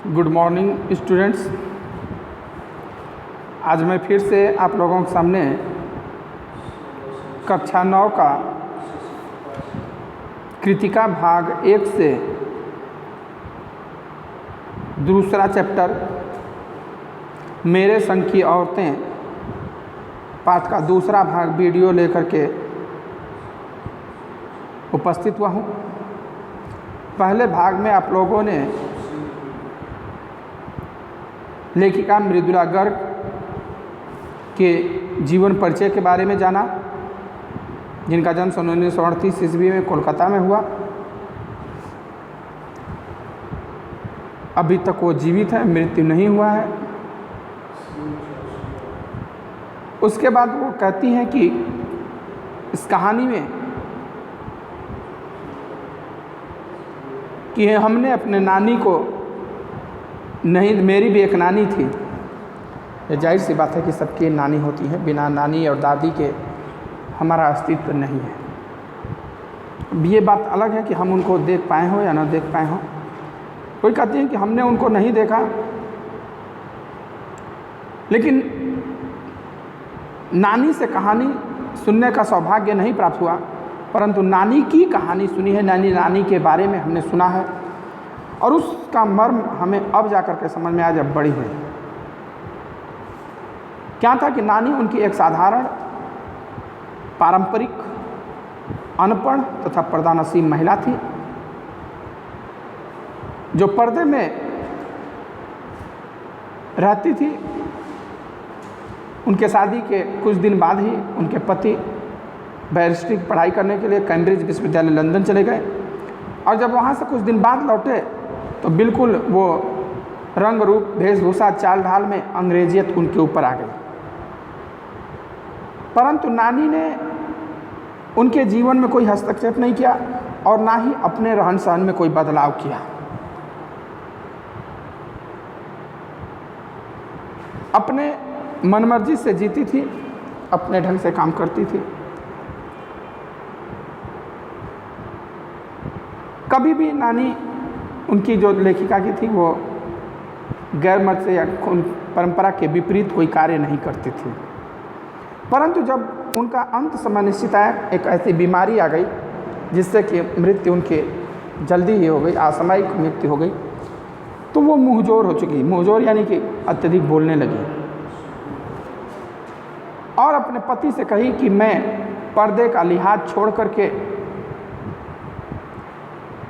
Good morning students. आज मैं फिर से आप लोगों के सामने कक्षा 9 का कृतिका भाग 1 से दूसरा चैप्टर मेरे संग की औरतें पाठ का दूसरा भाग वीडियो लेकर के उपस्थित हुआ हूँ। पहले भाग में आप लोगों ने लेखिका मृदुला गर्ग के जीवन परिचय के बारे में जाना, जिनका जन्म 1938 ईस्वी में कोलकाता में हुआ। अभी तक वो जीवित है, मृत्यु नहीं हुआ है। उसके बाद वो कहती हैं कि इस कहानी में कि हमने अपने नानी को नहीं, मेरी भी एक नानी थी। ये जाहिर सी बात है कि सबकी नानी होती है, बिना नानी और दादी के हमारा अस्तित्व नहीं है। अब ये बात अलग है कि हम उनको देख पाए हों या ना देख पाए हों। कोई कहते हैं कि हमने उनको नहीं देखा, लेकिन नानी से कहानी सुनने का सौभाग्य नहीं प्राप्त हुआ, परंतु नानी की कहानी सुनी है, नानी के बारे में हमने सुना है और उसका मर्म हमें अब जाकर के समझ में आया जब बड़ी हुई। क्या था कि नानी उनकी एक साधारण पारंपरिक अनपढ़ तथा पर्दानसीब महिला थी, जो पर्दे में रहती थी। उनके शादी के कुछ दिन बाद ही उनके पति बैरिस्ट्री की पढ़ाई करने के लिए कैम्ब्रिज विश्वविद्यालय लंदन चले गए और जब वहाँ से कुछ दिन बाद लौटे तो बिल्कुल वो रंग रूप वेशभूषा चाल ढाल में अंग्रेजियत उनके ऊपर आ गई। परंतु नानी ने उनके जीवन में कोई हस्तक्षेप नहीं किया और ना ही अपने रहन सहन में कोई बदलाव किया। अपने मनमर्जी से जीती थी, अपने ढंग से काम करती थी। कभी भी नानी उनकी जो लेखिका की थी वो गैर मत से या परंपरा के विपरीत कोई कार्य नहीं करती थी। परंतु जब उनका अंत समय निश्चित आया, एक ऐसी बीमारी आ गई जिससे कि मृत्यु उनके जल्दी ही हो गई, असामयिक मृत्यु हो गई, तो वो मुँहजोर हो चुकी। मुँहजोर यानी कि अत्यधिक बोलने लगी और अपने पति से कही कि मैं पर्दे का लिहाज छोड़ करके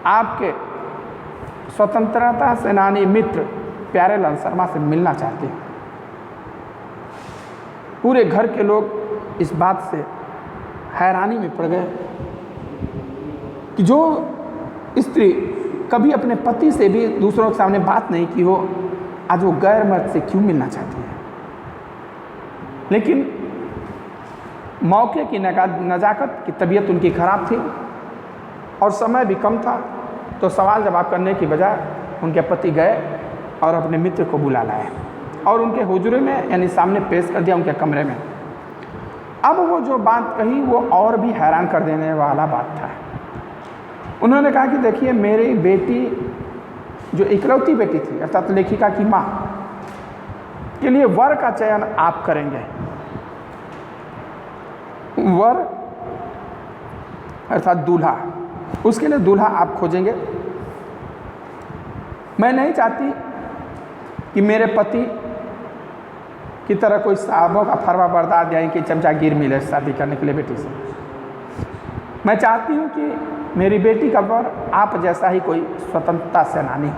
आपके स्वतंत्रता सेनानी मित्र प्यारेलाल शर्मा से मिलना चाहती हूँ। पूरे घर के लोग इस बात से हैरानी में पड़ गए कि जो स्त्री कभी अपने पति से भी दूसरों के सामने बात नहीं की हो, आज वो गैर मर्द से क्यों मिलना चाहती है। लेकिन मौके की नज़ाकत की तबीयत उनकी खराब थी और समय भी कम था, तो सवाल जवाब करने की बजाय उनके पति गए और अपने मित्र को बुला लाए और उनके हुजरे में यानी सामने पेश कर दिया, उनके कमरे में। अब वो जो बात कही वो और भी हैरान कर देने वाला बात था। उन्होंने कहा कि देखिए, मेरी बेटी जो इकलौती बेटी थी अर्थात लेखिका की माँ के लिए वर का चयन आप करेंगे। वर अर्थात दूल्हा, उसके लिए दूल्हा आप खोजेंगे। मैं नहीं चाहती कि मेरे पति की तरह कोई साहबों का फरवा बरदार यानी कि चमचागिर मिले शादी करने के लिए बेटी से। मैं चाहती हूँ कि मेरी बेटी का वर आप जैसा ही कोई स्वतंत्रता सेनानी हो।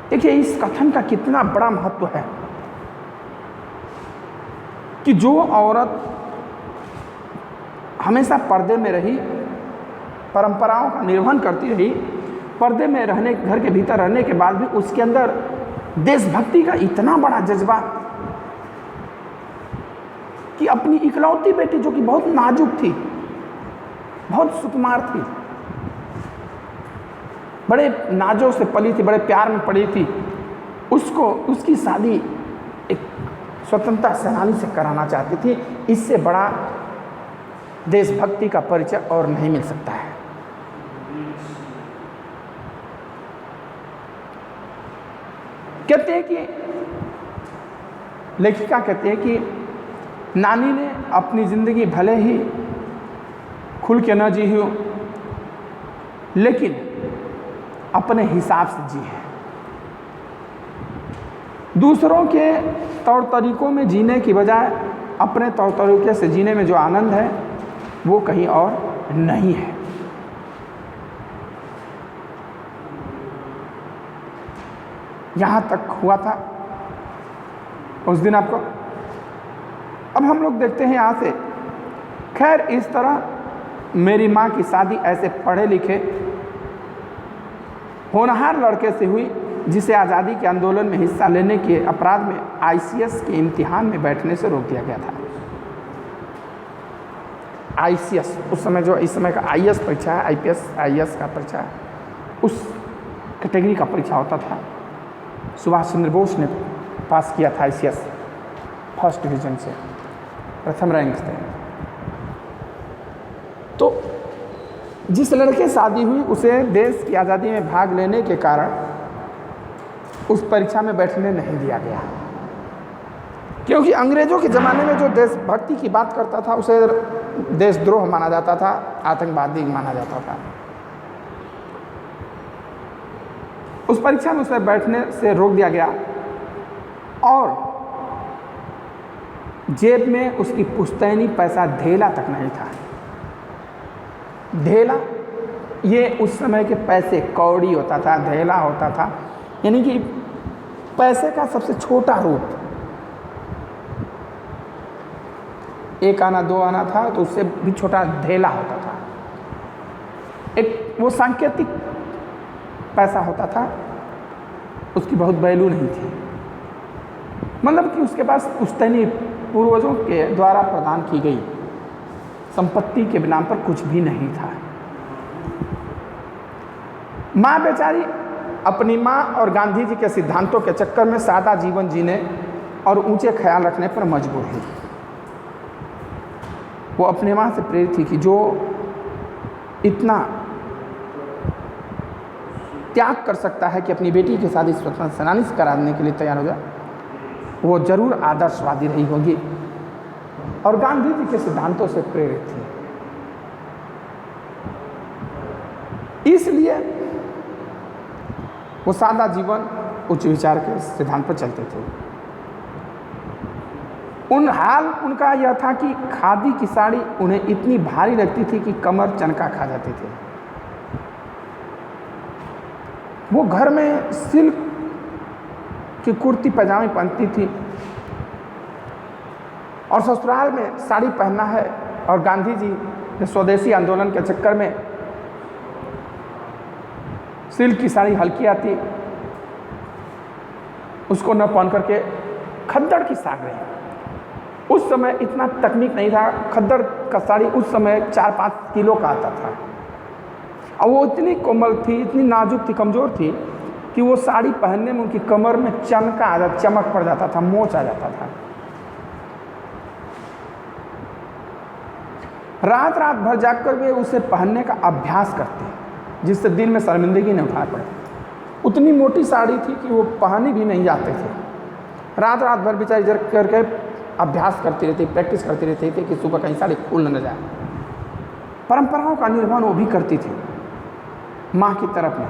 देखिए, इस कथन का कितना बड़ा महत्व है कि जो औरत हमेशा पर्दे में रही, परंपराओं का निर्वहन करती रही, पर्दे में रहने, घर के भीतर रहने के बाद भी उसके अंदर देशभक्ति का इतना बड़ा जज्बा कि अपनी इकलौती बेटी जो कि बहुत नाजुक थी, बहुत सुकुमार थी, बड़े नाजों से पली थी, बड़े प्यार में पड़ी थी, उसको उसकी शादी एक स्वतंत्रता सेनानी से कराना चाहती थी। इससे बड़ा देशभक्ति का परिचय और नहीं मिल सकता है। कहते हैं कि लेखिका कहते हैं कि नानी ने अपनी ज़िंदगी भले ही खुल के न जी हो, लेकिन अपने हिसाब से जी है। दूसरों के तौर तरीक़ों में जीने की बजाय अपने तौर तरीक़े से जीने में जो आनंद है वो कहीं और नहीं है। यहाँ तक हुआ था उस दिन आपको। अब हम लोग देखते हैं यहाँ से, खैर इस तरह मेरी माँ की शादी ऐसे पढ़े लिखे होनहार लड़के से हुई जिसे आज़ादी के आंदोलन में हिस्सा लेने के अपराध में आईसीएस के इम्तिहान में बैठने से रोक दिया गया था। आईसीएस उस समय जो इस समय का आईएएस परीक्षा है, आईपीएस आईएएस का परीक्षा है, उस कैटेगरी का परीक्षा होता था। सुभाष चंद्र बोस ने पास किया था आईसीएस फर्स्ट डिवीज़न से, प्रथम रैंक से। तो जिस लड़के शादी हुई उसे देश की आज़ादी में भाग लेने के कारण उस परीक्षा में बैठने नहीं दिया गया, क्योंकि अंग्रेज़ों के ज़माने में जो देशभक्ति की बात करता था उसे देशद्रोह माना जाता था, आतंकवादी माना जाता था। उस परीक्षा में उसे बैठने से रोक दिया गया और जेब में उसकी पुश्तैनी पैसा ढेला तक नहीं था। ढेला ये उस समय के पैसे कौड़ी होता था, ढेला होता था, यानी कि पैसे का सबसे छोटा रूप। एक आना दो आना था तो उससे भी छोटा ढेला होता था। एक वो सांकेतिक पैसा होता था, उसकी बहुत वैल्यू नहीं थी, मतलब कि उसके पास पुश्तैनी पूर्वजों के द्वारा प्रदान की गई संपत्ति के नाम पर कुछ भी नहीं था। माँ बेचारी अपनी माँ और गांधी जी के सिद्धांतों के चक्कर में सादा जीवन जीने और ऊंचे ख्याल रखने पर मजबूर हुई। वो अपने माँ से प्रेरित थी कि जो इतना त्याग कर सकता है कि अपनी बेटी की शादी स्वतंत्र सेनानी से कराने के लिए तैयार हो जाए, वो जरूर आदर्शवादी रही होगी और गांधी जी के सिद्धांतों से प्रेरित थी। इसलिए वो सादा जीवन उच्च विचार के सिद्धांत पर चलते थे। उनका यह था कि खादी की साड़ी उन्हें इतनी भारी लगती थी कि कमर चनका खा जाती थी। वो घर में सिल्क की कुर्ती पैजामे पहनती थी और ससुराल में साड़ी पहनना है, और गांधी जी ने स्वदेशी आंदोलन के चक्कर में सिल्क की साड़ी हल्की आती, उसको न पहन करके खद्दड़ की साग रही। उस समय इतना तकनीक नहीं था, खद्दड़ का साड़ी उस समय 4-5 किलो का आता था और वो इतनी कोमल थी, इतनी नाजुक थी, कमज़ोर थी कि वो साड़ी पहनने में उनकी कमर में चमका आ जाता, चमक पड़ जाता था, मोच आ जाता था। रात रात भर जाकर वे उसे पहनने का अभ्यास करते, जिससे दिन में शर्मिंदगी न उठा पड़े। उतनी मोटी साड़ी थी कि वो पहनी भी नहीं जाते थे। रात रात भर बेचारी जर करके अभ्यास करती रहती, प्रैक्टिस करती रहती थी कि सुबह कहीं साड़ी खुल न जाए। परंपराओं का निर्वहन वो भी करती थी माँ की तरफ में।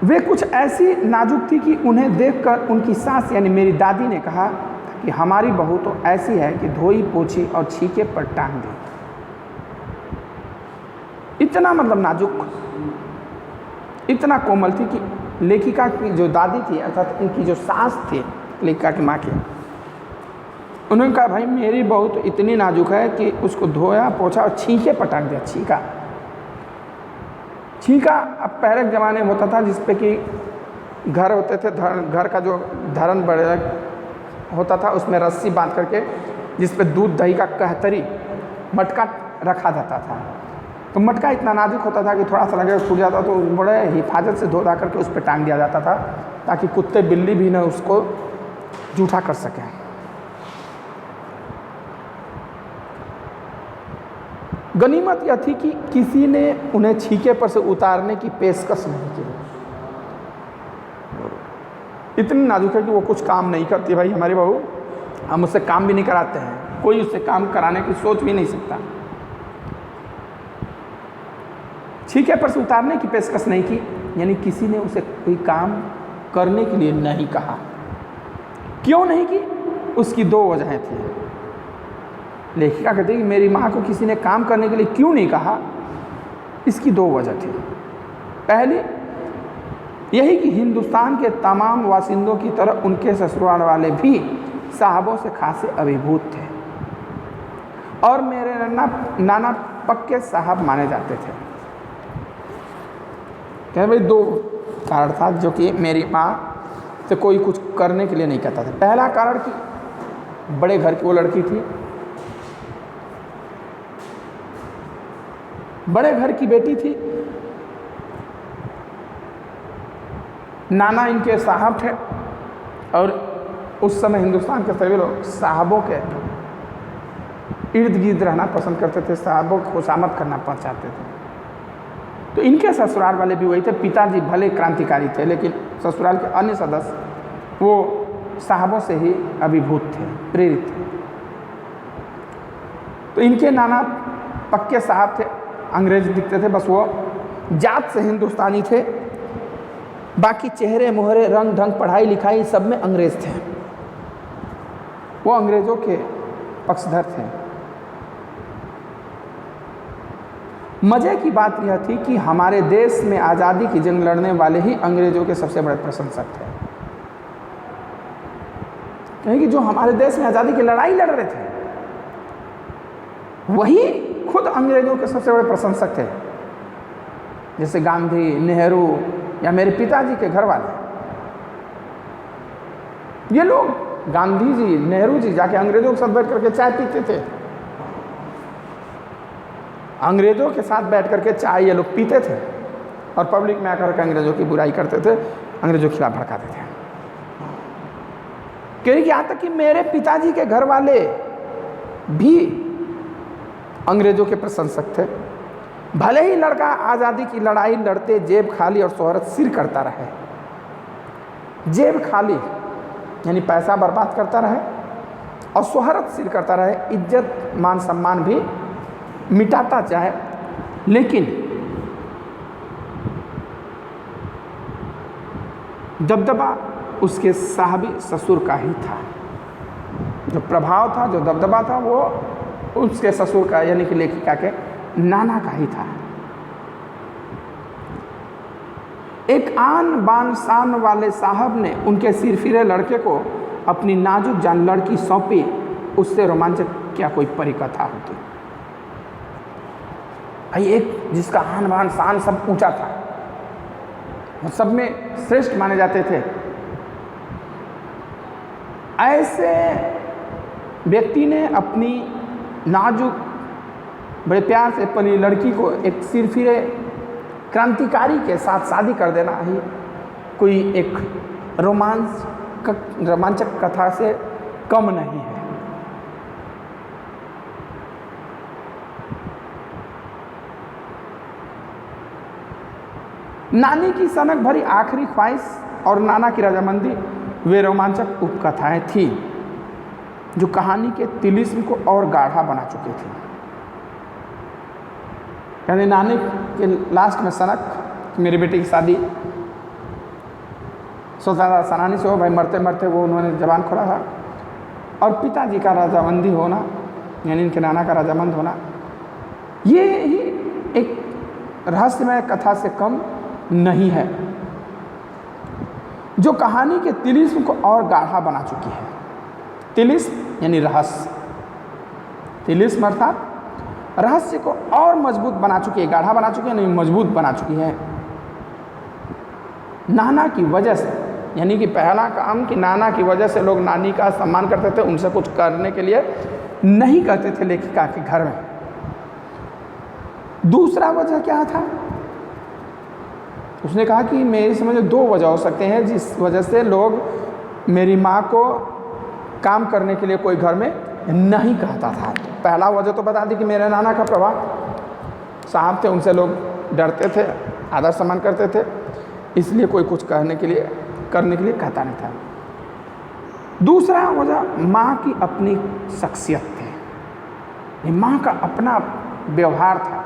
वे कुछ ऐसी नाजुक थी कि उन्हें देखकर उनकी सास यानी मेरी दादी ने कहा कि हमारी बहू तो ऐसी है कि धोई पोछी और छीके पर टांग दी। इतना मतलब नाजुक, इतना कोमल थी कि लेखिका की जो दादी थी अर्थात इनकी जो सास थी लेखिका की माँ की, उन्होंने कहा भाई मेरी बहू तो इतनी नाजुक है कि उसको धोया पोछा और छीके पर टांग दिया। छीका छीका अब पहले के ज़माने में होता था जिस पे कि घर होते थे, घर का जो धरन बड़े होता था उसमें रस्सी बांध करके जिस पे दूध दही का कहतरी मटका रखा जाता था। तो मटका इतना नाजुक होता था कि थोड़ा सा लगे फूट जाता तो बड़े हिफाजत से धो धा करके उस पर टांग दिया जाता था ताकि कुत्ते बिल्ली भी न उसको जूठा कर सकें। गनीमत यह थी कि किसी ने उन्हें छीके पर से उतारने की पेशकश नहीं की। इतनी नाजुक है कि वो कुछ काम नहीं करती। भाई हमारी बहू, हम उससे काम भी नहीं कराते हैं, कोई उससे काम कराने की सोच भी नहीं सकता। छीके पर से उतारने की पेशकश नहीं की, यानी किसी ने उसे कोई काम करने के लिए नहीं कहा। क्यों नहीं की? उसकी दो वजहें थी। लेखिका कहती है कि मेरी माँ को किसी ने काम करने के लिए क्यों नहीं कहा, इसकी दो वजह थी। पहली यही कि हिंदुस्तान के तमाम वासिंदों की तरह उनके ससुराल वाले भी साहबों से खासे अभिभूत थे और मेरे नाना पक्के साहब माने जाते थे। क्या भाई, दो कारण था जो कि मेरी माँ से कोई कुछ करने के लिए नहीं कहता था। पहला कारण कि बड़े घर की वो लड़की थी, बड़े घर की बेटी थी, नाना इनके साहब थे और उस समय हिंदुस्तान के सभी लोग साहबों के इर्द गिर्द रहना पसंद करते थे, साहबों को खुशामद करना चाहते थे। तो इनके ससुराल वाले भी वही थे। पिताजी भले क्रांतिकारी थे, लेकिन ससुराल के अन्य सदस्य वो साहबों से ही अभिभूत थे, प्रेरित थे। तो इनके नाना पक्के साहब थे, अंग्रेज दिखते थे, बस वो जात से हिंदुस्तानी थे, बाकी चेहरे मोहरे रंग ढंग पढ़ाई लिखाई सब में अंग्रेज थे। वो अंग्रेजों के पक्षधर थे। मज़े की बात यह थी कि हमारे देश में आज़ादी की जंग लड़ने वाले ही अंग्रेजों के सबसे बड़े प्रशंसक थे। क्योंकि जो हमारे देश में आज़ादी की लड़ाई लड़ रहे थे वही खुद अंग्रेजों के सबसे बड़े प्रशंसक थे, जैसे गांधी, नेहरू या मेरे पिताजी के घर वाले। ये लोग, गांधी जी, नेहरू जी, जाके अंग्रेजों के साथ बैठ करके चाय पीते थे। अंग्रेजों के साथ बैठ करके चाय ये लोग पीते थे और पब्लिक में आकर के अंग्रेजों की बुराई करते थे, अंग्रेजों के खिलाफ भड़काते थे। क्योंकि यहाँ तक कि मेरे पिताजी के घर वाले भी अंग्रेजों के प्रशंसक थे। भले ही लड़का आज़ादी की लड़ाई लड़ते जेब खाली और शोहरत सिर करता रहे, जेब खाली यानी पैसा बर्बाद करता रहे और शोहरत सिर करता रहे, इज्जत मान सम्मान भी मिटाता चाहे, लेकिन दबदबा उसके साहबी ससुर का ही था। जो प्रभाव था, जो दबदबा था, वो उसके ससुर का यानी कि लेखिका के नाना का ही था। एक आन बान शान वाले साहब ने उनके सिरफिरे लड़के को अपनी नाजुक जान लड़की सौंपी, उससे रोमांचक क्या कोई परिकथा होती। भाई, एक जिसका आन बान शान सब ऊंचा था, सब में श्रेष्ठ माने जाते थे, ऐसे व्यक्ति ने अपनी नाजुक बड़े प्यार से पली लड़की को एक सिरफिरे क्रांतिकारी के साथ शादी कर देना ही कोई एक रोमांचक कथा से कम नहीं है। नानी की सनक भरी आखिरी ख्वाहिश और नाना की रजामंदी वे रोमांचक उपकथाएं थी जो कहानी के तिलिस्म को और गाढ़ा बना चुकी थी। यानी नानी के लास्ट में सनक, मेरी बेटी की शादी सोचा था सनानी से हो, भाई मरते मरते वो उन्होंने जबान खोला था, और पिताजी का रजामंदी होना यानी इनके नाना का रजामंद होना, ये ही एक रहस्यमय कथा से कम नहीं है जो कहानी के तिलिस्म को और गाढ़ा बना चुकी है। तिलिस्म यानी रहस्य, तिलिस्म अर्थात रहस्य को और मजबूत बना चुकी है, गाढ़ा बना चुकी है, नहीं मजबूत बना चुकी है नाना की वजह से। यानी कि पहला काम कि नाना की वजह से लोग नानी का सम्मान करते थे, उनसे कुछ करने के लिए नहीं कहते थे लेखिका के घर में। दूसरा वजह क्या था? उसने कहा कि मेरी समझ में दो वजह हो सकते हैं जिस वजह से लोग मेरी माँ को काम करने के लिए कोई घर में नहीं कहता था। पहला वजह तो बता दी कि मेरे नाना का प्रभाव, साहब थे, उनसे लोग डरते थे, आदर सम्मान करते थे, इसलिए कोई कुछ करने के लिए कहता नहीं था। दूसरा वजह माँ की अपनी शख्सियत थी, माँ का अपना व्यवहार था।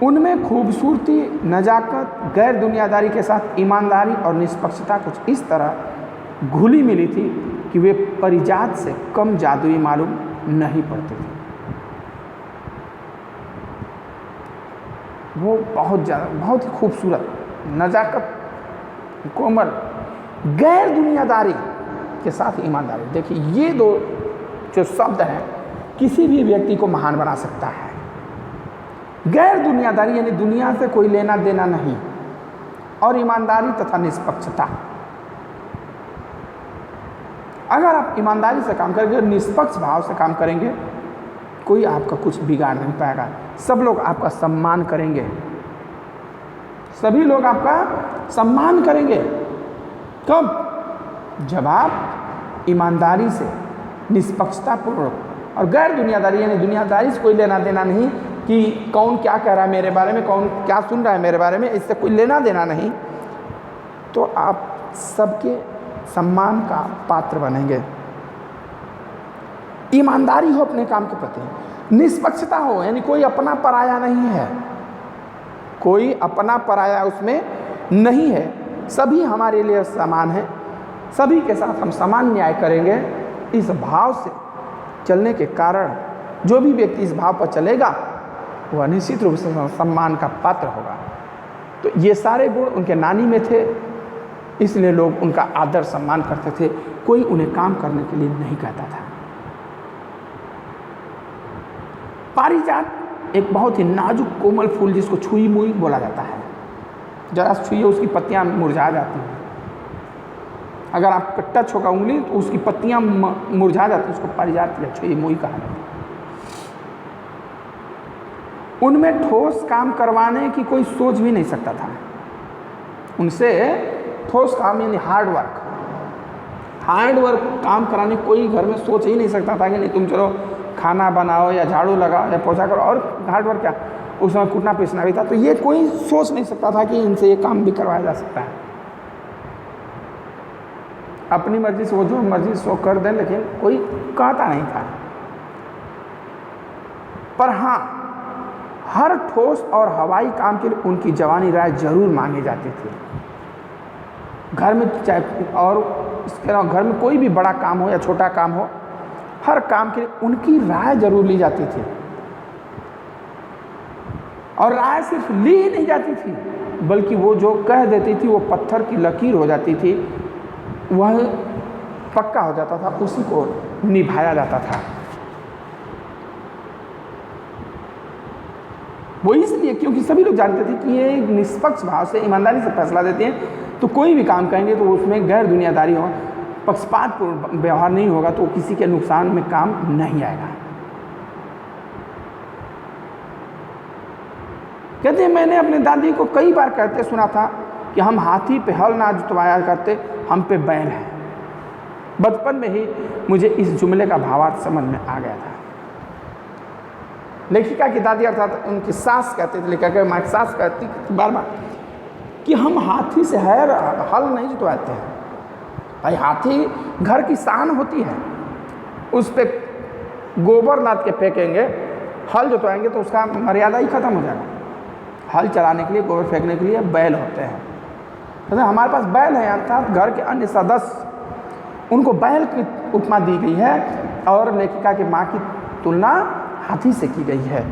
उनमें खूबसूरती, नजाकत, गैर दुनियादारी के साथ ईमानदारी और निष्पक्षता कुछ इस तरह घुली मिली थी कि वे परिजात से कम जादुई मालूम नहीं पड़ते थे। वो बहुत ही खूबसूरत, नजाकत, कोमल, गैर दुनियादारी के साथ ईमानदारी। देखिए ये दो जो शब्द हैं किसी भी व्यक्ति को महान बना सकता है। गैर दुनियादारी यानी दुनिया से कोई लेना देना नहीं, और ईमानदारी तथा निष्पक्षता। अगर आप ईमानदारी से काम करेंगे, निष्पक्ष भाव से काम करेंगे, कोई आपका कुछ बिगाड़ नहीं पाएगा। सब लोग आपका सम्मान करेंगे, सभी लोग आपका सम्मान करेंगे। कब? जब आप ईमानदारी से, निष्पक्षता पूर्वक और गैर दुनियादारी यानी दुनियादारी से कोई लेना देना नहीं कि कौन क्या कह रहा है मेरे बारे में, कौन क्या सुन रहा है मेरे बारे में, इससे कोई लेना देना नहीं, तो आप सबके सम्मान का पात्र बनेंगे। ईमानदारी हो अपने काम के प्रति, निष्पक्षता हो यानी कोई अपना पराया नहीं है, कोई अपना पराया उसमें नहीं है, सभी हमारे लिए समान हैं, सभी के साथ हम समान न्याय करेंगे। इस भाव से चलने के कारण जो भी व्यक्ति इस भाव पर चलेगा वह निश्चित रूप से सम्मान का पात्र होगा। तो ये सारे गुण उनके नानी में थे, इसलिए लोग उनका आदर सम्मान करते थे, कोई उन्हें काम करने के लिए नहीं कहता था। पारिजात एक बहुत ही नाजुक कोमल फूल जिसको छुई मुई बोला जाता है, जरा छुइए उसकी पत्तियां मुरझा जाती हैं। अगर आपका टच होगा उंगली तो उसकी पत्तियां मुरझा जाती हैं, उसको पारिजात या छुई मुई कहा जाता है। उनमें ठोस काम करवाने की कोई सोच भी नहीं सकता था। उनसे ठोस काम यानी हार्ड वर्क काम कराने कोई घर में सोच ही नहीं सकता था कि नहीं तुम चलो खाना बनाओ या झाड़ू लगाओ या पोछा करो, और हार्ड वर्क क्या, उस समय कूटना पीसना भी था, तो ये कोई सोच नहीं सकता था कि इनसे ये काम भी करवाया जा सकता है। अपनी मर्जी से वो जो मर्जी सो कर दें, लेकिन कोई कहता नहीं था। पर हाँ, हर ठोस और हवाई काम के लिए उनकी जवानी राय जरूर मांगी जाती थी। घर में चाहे और इसके अलावा घर में कोई भी बड़ा काम हो या छोटा काम हो, हर काम के लिए उनकी राय जरूर ली जाती थी। और राय सिर्फ ली ही नहीं जाती थी, बल्कि वो जो कह देती थी वो पत्थर की लकीर हो जाती थी, वह पक्का हो जाता था, उसी को निभाया जाता था। वो इसलिए क्योंकि सभी लोग जानते थे कि ये निष्पक्ष भाव से, ईमानदारी से फैसला देते हैं, तो कोई भी काम करेंगे तो उसमें गैर दुनियादारी हो, पक्षपातपूर्ण व्यवहार नहीं होगा, तो किसी के नुकसान में काम नहीं आएगा। कहते हैं मैंने अपने दादी को कई बार कहते सुना था कि हम हाथी पे हल ना जुतवाया करते, हम पे बैल है। बचपन में ही मुझे इस जुमले का भावार्थ समझ में आ गया था। लेखिका की दादी अर्थात उनकी सास कहते थे, लेखिका के माँ की सास कहती बार बार कि हम हाथी से हल नहीं जुतवाते हैं। भाई हाथी घर की शान होती है, उस पर गोबर लाद के फेंकेंगे, हल जुतवाएंगे तो उसका मर्यादा ही खत्म हो जाएगा। हल चलाने के लिए, गोबर फेंकने के लिए बैल होते हैं। तो हमारे पास बैल है, अर्थात घर के अन्य सदस्य, उनको बैल की उपमा दी गई है और लेखिका की माँ की तुलना हाथी से की गई है।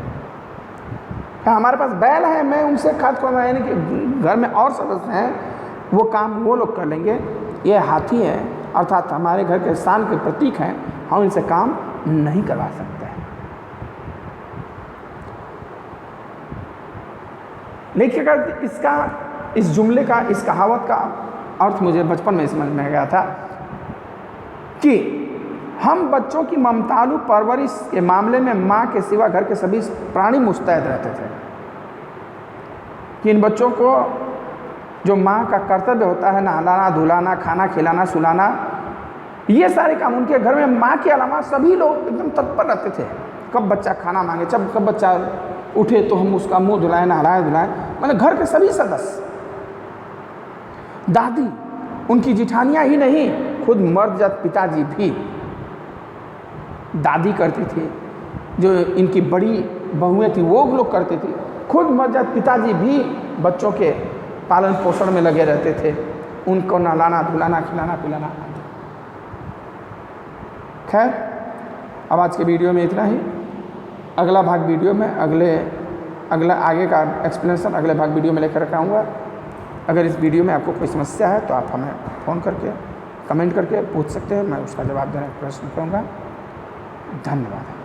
हमारे पास बैल है, मैं उनसे खाद को, यानी कि घर में और सदस्य हैं, वो काम वो लोग कर लेंगे। ये हाथी है, अर्थात हमारे घर के शान के प्रतीक हैं, हम इनसे काम नहीं करवा सकते हैं। लेखिका इस जुमले का, इस कहावत का अर्थ मुझे बचपन में समझ में गया था कि हम बच्चों की ममतालु परवरिश के मामले में माँ के सिवा घर के सभी प्राणी मुस्तैद रहते थे। कि इन बच्चों को जो माँ का कर्तव्य होता है, नहलाना धुलाना, खाना खिलाना सुलाना, ये सारे काम उनके घर में माँ के अलावा सभी लोग एकदम तत्पर रहते थे। कब बच्चा खाना मांगे, कब बच्चा उठे तो हम उसका मुंह धुलाएं, नहलाएं धुलाएं। मतलब घर के सभी सदस्य, दादी, उनकी जिठानियाँ ही नहीं, खुद मर्दजात पिताजी भी दादी करती थी, जो इनकी बड़ी बहुएं थी वो लोग करते थे, खुद मर्दजात पिताजी भी बच्चों के पालन पोषण में लगे रहते थे, उनको नहलाना धुलाना खिलाना पिलाना। खैर, अब आज के वीडियो में इतना ही। अगला भाग वीडियो में अगला आगे का एक्सप्लेनेशन अगले भाग वीडियो में लेकर के आऊँगा। अगर इस वीडियो में आपको कोई समस्या है तो आप हमें फ़ोन करके कमेंट करके पूछ सकते हैं, मैं उसका जवाब देने का प्रयत्न करूँगा। धन्यवाद।